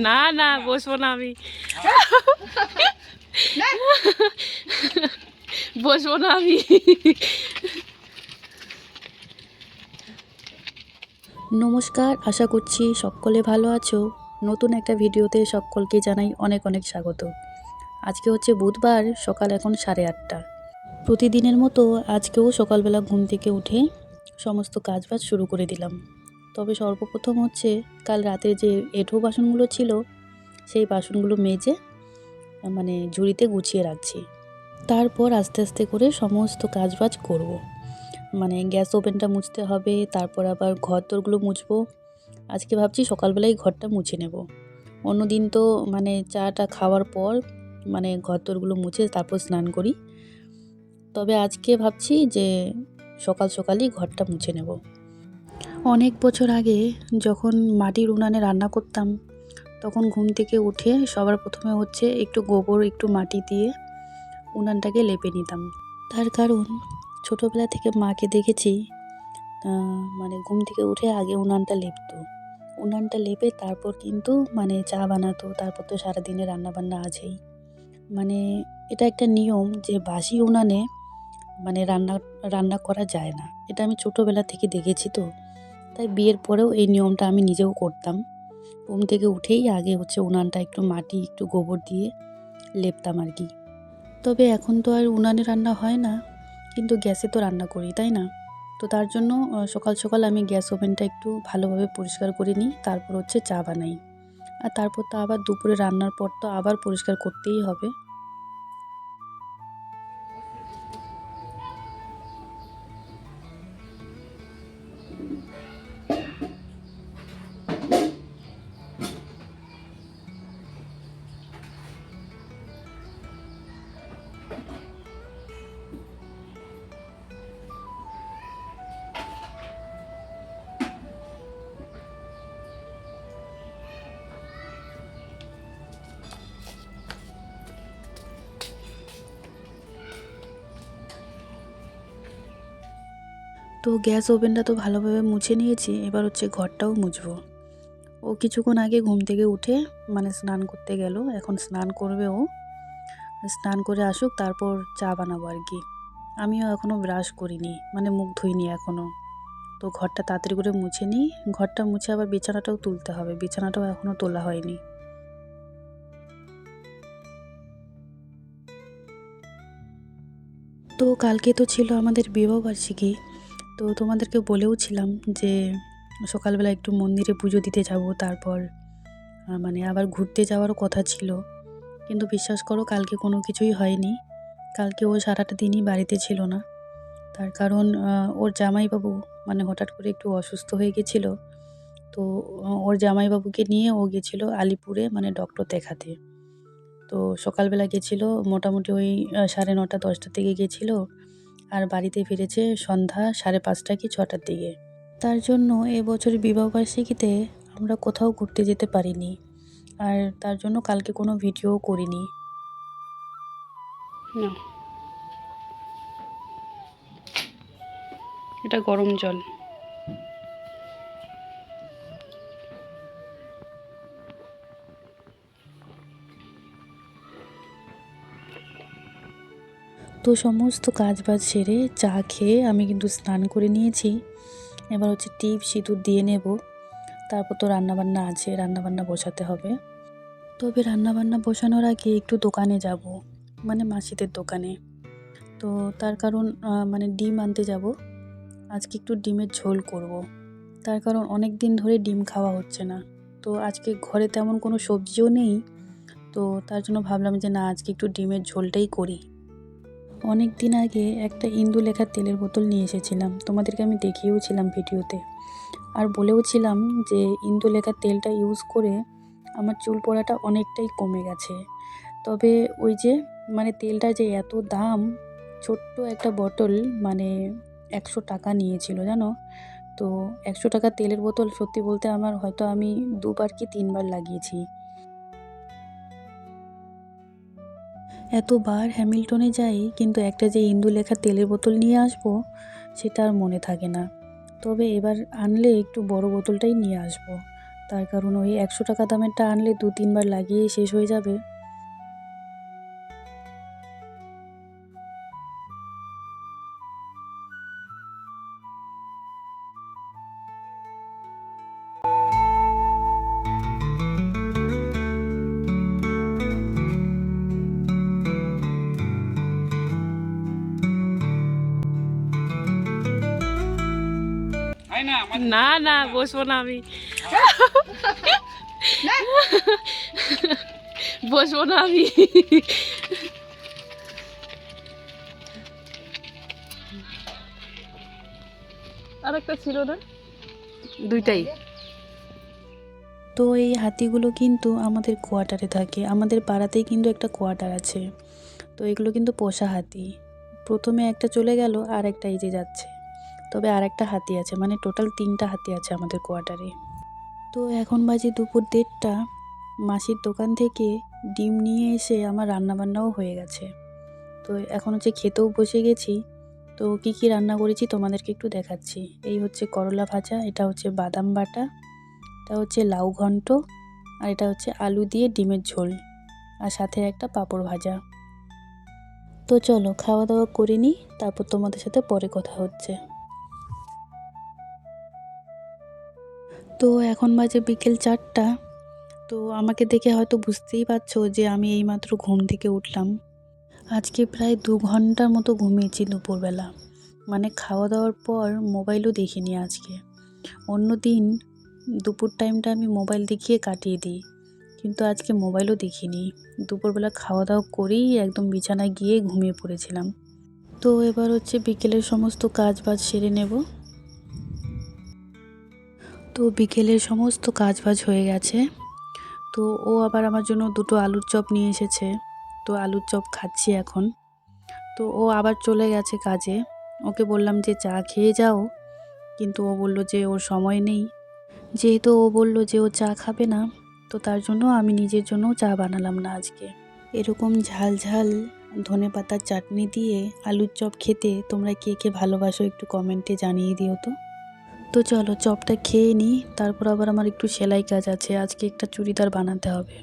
না না বসবো না আমি, বসবো না আমি। নমস্কার, আশা করছি সকলে ভালো আছো। নতুন একটা ভিডিওতে সকলকে জানাই অনেক অনেক স্বাগত। আজকে হচ্ছে বুধবার, সকাল এখন 8:30। প্রতিদিনের মতো আজকেও সকালবেলা ঘুম থেকে উঠে সমস্ত কাজবাজ শুরু করে দিলাম। তবে সর্বপ্রথম হচ্ছে কাল রাতে যে এঁঠো বাসনগুলো ছিল সেই বাসনগুলো মেজে ঝুড়িতে গুছিয়ে রাখছি। তারপর আস্তে আস্তে করে সমস্ত কাজবাজ করব। গ্যাস ওভেনটা মুছতে হবে, তারপর আবার ঘর দোরগুলো মুছবো। আজকে ভাবছি সকালবেলায় ঘরটা মুছে নেব। অন্যদিন তো চাটা খাওয়ার পর ঘর দোরগুলো মুছে তারপর স্নান করি। তবে আজকে ভাবছি যে সকাল সকালই ঘরটা মুছে নেব। অনেক বছর আগে যখন মাটির উনানে রান্না করতাম, তখন ঘুম থেকে উঠে সবার প্রথমে হচ্ছে একটু গোবর একটু মাটি দিয়ে উনানটাকে লেপে নিতাম। তার কারণ ছোটোবেলা থেকে মাকে দেখেছি ঘুম থেকে উঠে আগে উনানটা লেপতো। উনানটা লেপে তারপর কিন্তু চা বানাতো, তারপর তো সারাদিনে রান্নাবান্না আছেই। এটা একটা নিয়ম যে বাসি উনানে রান্না রান্না করা যায় না। এটা আমি ছোটোবেলা থেকে দেখেছি, তো তাই বিয়ের পরেও এই নিয়মটা আমি নিজেও করতাম। ঘুম থেকে উঠেই আগে হচ্ছে উনানটা একটু মাটি একটু গোবর দিয়ে লেপতাম আর কি। তবে এখন তো আর উনানে রান্না হয় না, কিন্তু গ্যাসে তো রান্না করি, তাই না? তো তার জন্য সকাল সকাল আমি গ্যাস ওভেনটা একটু ভালোভাবে পরিষ্কার করে নিই, তারপর হচ্ছে চা বানাই। আর তারপর তো আবার দুপুরে রান্নার পর তো আবার পরিষ্কার করতেই হবে। তো গ্যাস ওভেনটা তো ভালোভাবে মুছে নিয়েছি, এবার হচ্ছে ঘরটাও মুছবো। ও কিছুক্ষণ আগে ঘুম থেকে উঠে স্নান করতে গেল, এখন স্নান করবে ও। স্নান করে আসুক, তারপর চা বানাবো আর কি। আমিও এখনও ব্রাশ করিনি, মুখ ধুইনি এখনও। তো ঘরটা তাড়াতাড়ি করে মুছে নিই, ঘরটা মুছে আবার বিছানাটাও তুলতে হবে, বিছানাটাও এখনও তোলা হয়নি। তো কালকে তো ছিল আমাদের বিবাহবার্ষিকী। তো তোমাদেরকে বলেও ছিলাম যে সকালবেলা একটু মন্দিরে পুজো দিতে যাব, তারপর আবার ঘুরতে যাওয়ারও কথা ছিল। কিন্তু বিশ্বাস করো কালকে কোনো কিছুই হয়নি। কালকে ও সারাটা দিনই বাড়িতে ছিল না। তার কারণ ওর জামাইবাবু হঠাৎ করে একটু অসুস্থ হয়ে গেছিলো। তো ওর জামাইবাবুকে নিয়ে ও গেছিলো আলিপুরে ডক্টর দেখাতে। তো সকালবেলা গেছিলো মোটামুটি ওই 9:30-10টার দিকে গেছিলো, আর বাড়িতে ফিরেছে সন্ধ্যা 5:30 কি 6টার দিকে। তার জন্য এবছরের বিবাহবার্ষিকীতে আমরা কোথাও ঘুরতে যেতে পারিনি, আর তার জন্য কালকে কোনো ভিডিও করিনি। না, এটা গরম জল। তো সমস্ত কাজবাজ সেরে চা খেয়ে আমি কিন্তু স্নান করে নিয়েছি। এবার হচ্ছে টিপ সিঁদুর দিয়ে নেব, তারপর তো রান্নাবান্না আছে, রান্নাবান্না বসাতে হবে। তবে রান্নাবান্না বসানোর আগে একটু দোকানে যাব, মাসিদের দোকানে। তো তার কারণ ডিম আনতে যাব। আজকে একটু ডিমের ঝোল করব। তার কারণ অনেক দিন ধরে ডিম খাওয়া হচ্ছে না। তো আজকে ঘরে তেমন কোনো সবজিও নেই, তো তার জন্য ভাবলাম যে না, আজকে একটু ডিমের ঝোলটাই করি। অনেক দিন আগে একটা ইন্দুলেখা তেলের বোতল নিয়ে এসেছিলাম, তোমাদেরকে আমি দেখিয়েওছিলাম ভিডিওতে। আর বলেও ছিলাম যে ইন্দুলেখা তেলটা ইউজ করে আমার চুল পড়াটা অনেকটাই কমে গেছে। তবে ওই যে তেলটা যে এত দাম, ছোট্ট একটা বটল 100 টাকা নিয়েছিল জানো। তো 100 টাকার তেলের বোতল সত্যি বলতে আমার হয়তো আমি 2বার কি 3বার লাগিয়েছি। এতবার হ্যামিল্টনে যাই, কিন্তু একটা যে ইন্দুলেখা তেলের বোতল নিয়ে আসবো সেটা আর মনে থাকে না। তবে এবার আনলে একটু বড় বোতলটাই নিয়ে আসবো, তার কারণ ওই 100 টাকা দামেরটা আনলে 2-3 বার লাগিয়েই শেষ হয়ে যাবে। না না বসবো না আমি, বসবো না আমি। আরেকটা ছিল না, দুইটাই। তো এই হাতিগুলো কিন্তু আমাদের কোয়ার্টারে থাকে, আমাদের পাড়াতেই কিন্তু একটা কোয়ার্টার আছে। তো এগুলো কিন্তু পোষা হাতি। প্রথমে একটা চলে গেল, আর একটা এই যে যাচ্ছে। তবে আর একটা হাতি আছে, মানে টোটাল 3টা হাতি আছে আমাদের কোয়ার্টারে। তো এখন বাজে দুপুর 1:30টা। মাসির দোকান থেকে ডিম নিয়ে এসে আমার রান্নাবান্নাও হয়ে গেছে। তো এখন হচ্ছে খেতেও বসে গেছি। তো কি কি রান্না করেছি তোমাদেরকে একটু দেখাচ্ছি। এই হচ্ছে করলা ভাজা, এটা হচ্ছে বাদাম বাটা, এটা হচ্ছে লাউ ঘন্ট, আর এটা হচ্ছে আলু দিয়ে ডিমের ঝোল, আর সাথে একটা পাঁপড় ভাজা। তো চলো খাওয়া দাওয়া করে নিই, তারপর তোমাদের সাথে পরে কথা হচ্ছে। তো এখন বাজে বিকেল 4টা। তো আমাকে দেখে হয়তো বুঝতেই পারছো যে আমি এইমাত্র ঘুম থেকে উঠলাম। আজকে প্রায় 2 ঘন্টার মতো ঘুমিয়েছি দুপুরবেলা। মানে খাওয়া দাওয়ার পর মোবাইলও দেখিনি আজকে। অন্য দিন দুপুর টাইমটা আমি মোবাইল দেখিয়ে কাটিয়ে দিই, কিন্তু আজকে মোবাইলও দেখিনি। দুপুরবেলা খাওয়া দাওয়া করেই একদম বিছানায় গিয়ে ঘুমিয়ে পড়েছিলাম। তো এবার হচ্ছে বিকেলের সমস্ত কাজ বাজ সেরে নেব। তো বিকেলের সমস্ত কাজ বাজ হয়ে গেছে। তো ও আবার আমার জন্য 2টো আলুর চপ নিয়ে এসেছে। তো আলুর চপ খাচ্ছি এখন। তো ও আবার চলে গেছে কাজে। ওকে বললাম যে চা খেয়ে যাও, কিন্তু ও বলল যে ওর সময় নেই। যেহেতু ও বলল যে ও চা খাবে না, তো তার জন্য আমি নিজের জন্যও চা বানালাম না আজকে। এরকম ঝাল ঝাল ধনেপাতার চাটনি দিয়ে আলুর চপ খেতে তোমরা কে কে ভালোবাসো একটু কমেন্টে জানিয়ে দিও তো। তো চলো চপটা খেয়ে নিই, তারপর আবার আমার একটু সেলাই কাজ আছে, আজকে একটা চুড়িদার বানাতে হবে।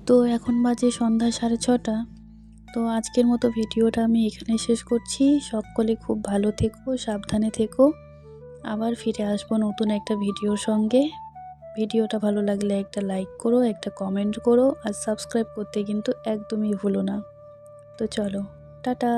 তো এখন বাজে সন্ধ্যা 6:30। তো আজকের মতো ভিডিওটা আমি এখানে শেষ করছি। সকলে খুব ভালো থেকো, সাবধানে থেকো। আবার ফিরে আসবো নতুন একটা ভিডিওর সঙ্গে। ভিডিওটা ভালো লাগলে একটা লাইক করো, একটা কমেন্ট করো, আর সাবস্ক্রাইব করতে কিন্তু একদমই ভুলো না। তো চলো, টাটা।